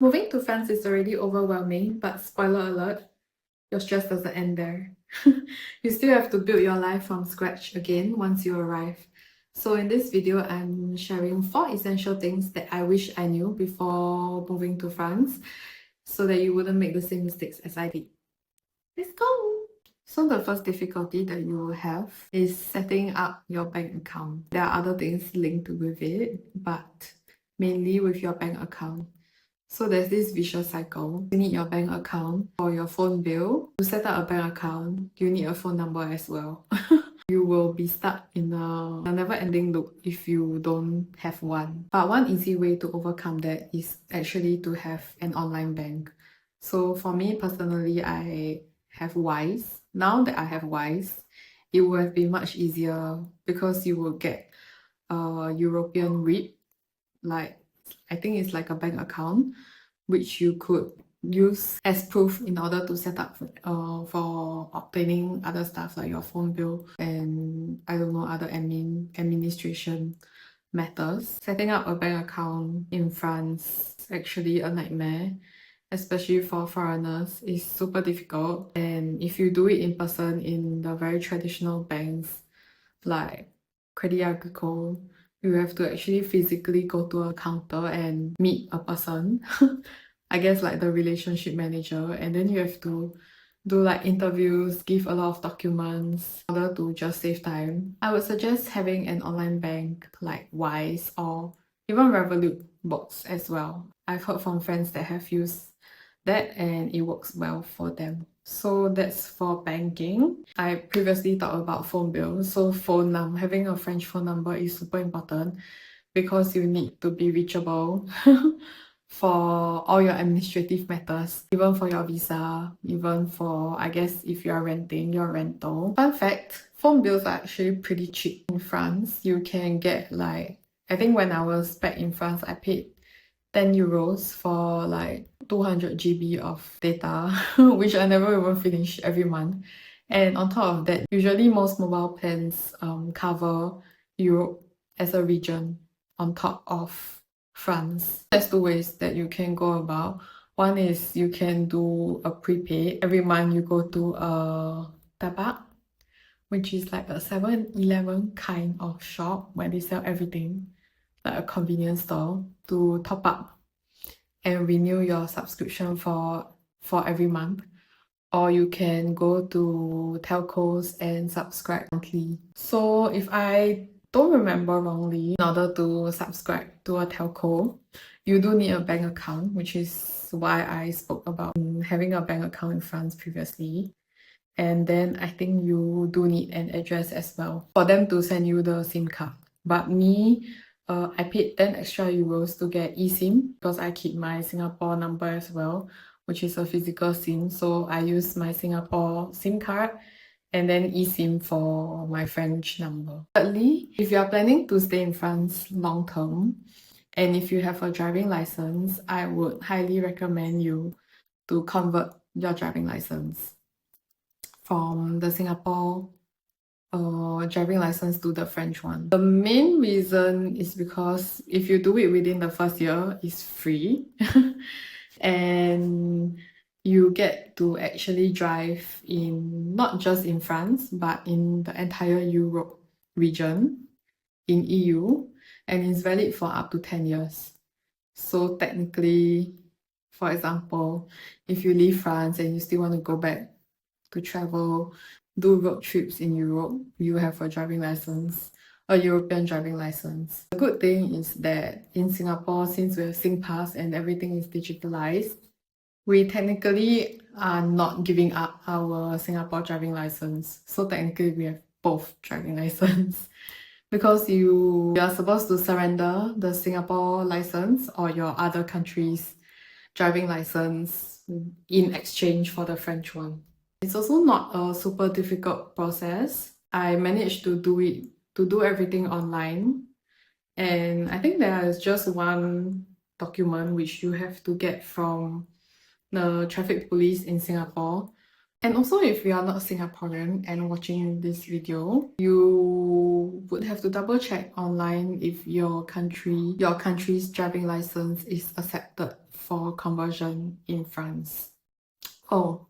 Moving to France is already overwhelming, but spoiler alert, your stress doesn't end there. You still have to build your life from scratch again once you arrive. So in this video, I'm sharing 4 essential things that I wish I knew before moving to France so that you wouldn't make the same mistakes as I did. Let's go! So the first difficulty that you will have is setting up your bank account. There are other things linked with it, but mainly with your bank account. So there's this vicious cycle. You need your bank account for your phone bill. To set up a bank account, you need a phone number as well. You will be stuck in a never-ending loop if you don't have one. But one easy way to overcome that is actually to have an online bank. So for me personally, I have Wise. Now that I have Wise, it would have been much easier because you will get a European RIB, like I think it's like a bank account, which you could use as proof in order to set up for obtaining other stuff like your phone bill and I don't know, other administration matters. Setting up a bank account in France is actually a nightmare, especially for foreigners. It's super difficult, and if you do it in person in the very traditional banks like Crédit Agricole, you have to actually physically go to a counter and meet a person. I guess like the relationship manager, and then you have to do like interviews, give a lot of documents in order to just save time. I would suggest having an online bank like Wise or even Revolut works as well. I've heard from friends that have used that and it works well for them. So that's for banking. I previously thought about phone bills. So having a French phone number is super important because you need to be reachable for all your administrative matters, even for your visa, even for, I guess, if you are renting your rental. Fun fact, phone bills are actually pretty cheap in France. You can get like, I think when I was back in France, I paid 10 euros for like 200 GB of data, which I never even finish every month. And on top of that, usually most mobile plans cover Europe as a region on top of France. There's 2 ways that you can go about. One is you can do a prepaid. Every month you go to a tabac, which is like a 7-Eleven kind of shop where they sell everything, like a convenience store, to top up and renew your subscription for every month. Or you can go to telcos and subscribe monthly. So if I don't remember wrongly, in order to subscribe to a telco, you do need a bank account, which is why I spoke about having a bank account in France previously. And then I think you do need an address as well for them to send you the SIM card. But me, I paid 10 extra euros to get eSIM because I keep my Singapore number as well, which is a physical SIM. So I use my Singapore SIM card and then eSIM for my French number. Thirdly, if you are planning to stay in France long term, and if you have a driving license, I would highly recommend you to convert your driving license from the Singapore driving license to the French one. The main reason is because if you do it within the first year, it's free. And you get to actually drive in not just in France, but in the entire Europe region in EU, and it's valid for up to 10 years. So technically, for example, if you leave France and you still want to go back to travel, do road trips in Europe, you have a driving license, a European driving license. The good thing is that in Singapore, since we have SingPass and everything is digitalized, we technically are not giving up our Singapore driving license. So technically we have both driving license because you are supposed to surrender the Singapore license or your other country's driving license in exchange for the French one. It's also not a super difficult process. I managed to do everything online. And I think there is just one document which you have to get from the traffic police in Singapore. And also, if you are not Singaporean and watching this video, you would have to double check online if your country's driving license is accepted for conversion in France. Oh,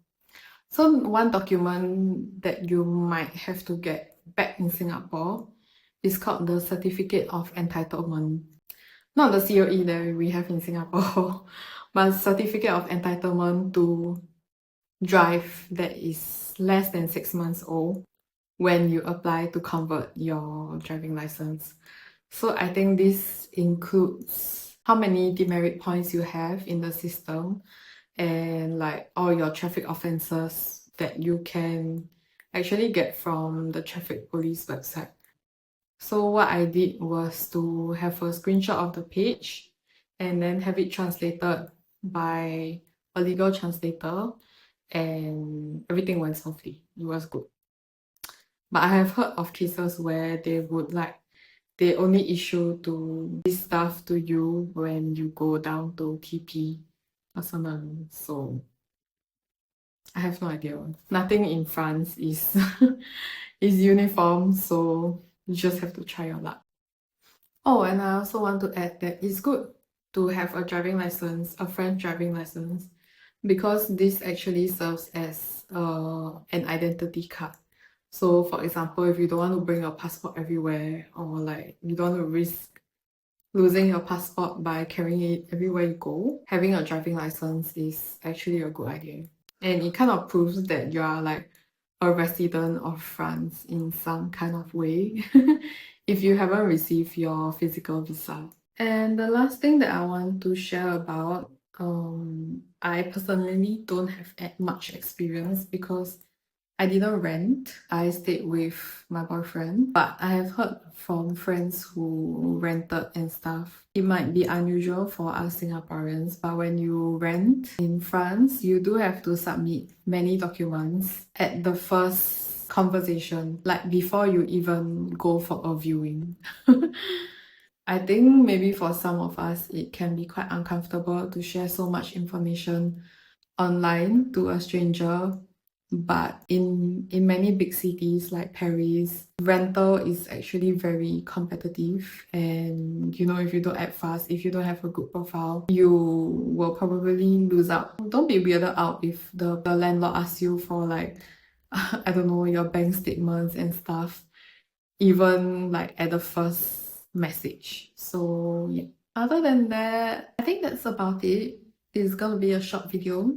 so one document that you might have to get back in Singapore is called the Certificate of Entitlement. Not the COE that we have in Singapore, but Certificate of Entitlement to drive that is less than 6 months old when you apply to convert your driving license. So I think this includes how many demerit points you have in the system and like all your traffic offenses that you can actually get from the traffic police website. So what I did was to have a screenshot of the page and then have it translated by a legal translator, and everything went smoothly. It was good. But I have heard of cases where they only issue this stuff to you when you go down to TP personally. So I have no idea. Nothing in France is is uniform, so you just have to try your luck. Oh, and I also want to add that it's good to have a driving license, a French driving license, because this actually serves as an identity card. So for example, if you don't want to bring your passport everywhere, or like you don't want to risk losing your passport by carrying it everywhere you go, having a driving license is actually a good idea. And it kind of proves that you are like a resident of France in some kind of way if you haven't received your physical visa. And the last thing that I want to share about, I personally don't have much experience because I didn't rent. I stayed with my boyfriend, but I have heard from friends who rented and stuff. It might be unusual for us Singaporeans, but when you rent in France, you do have to submit many documents at the first conversation, like before you even go for a viewing. I think maybe for some of us, it can be quite uncomfortable to share so much information online to a stranger. But in many big cities like Paris, rental is actually very competitive. And you know, if you don't act fast, if you don't have a good profile, you will probably lose out. Don't be weirded out if the landlord asks you for like, I don't know, your bank statements and stuff, even like at the first message. So yeah. Other than that, I think that's about it. It's gonna be a short video.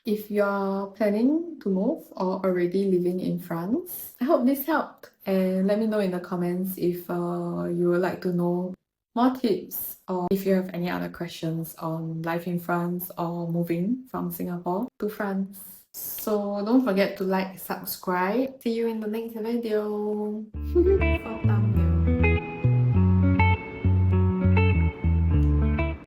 If you're planning to move or already living in France, I hope this helped. And let me know in the comments if you would like to know more tips, or if you have any other questions on life in France or moving from Singapore to France. So don't forget to like, subscribe. See you in the next video. Fall down.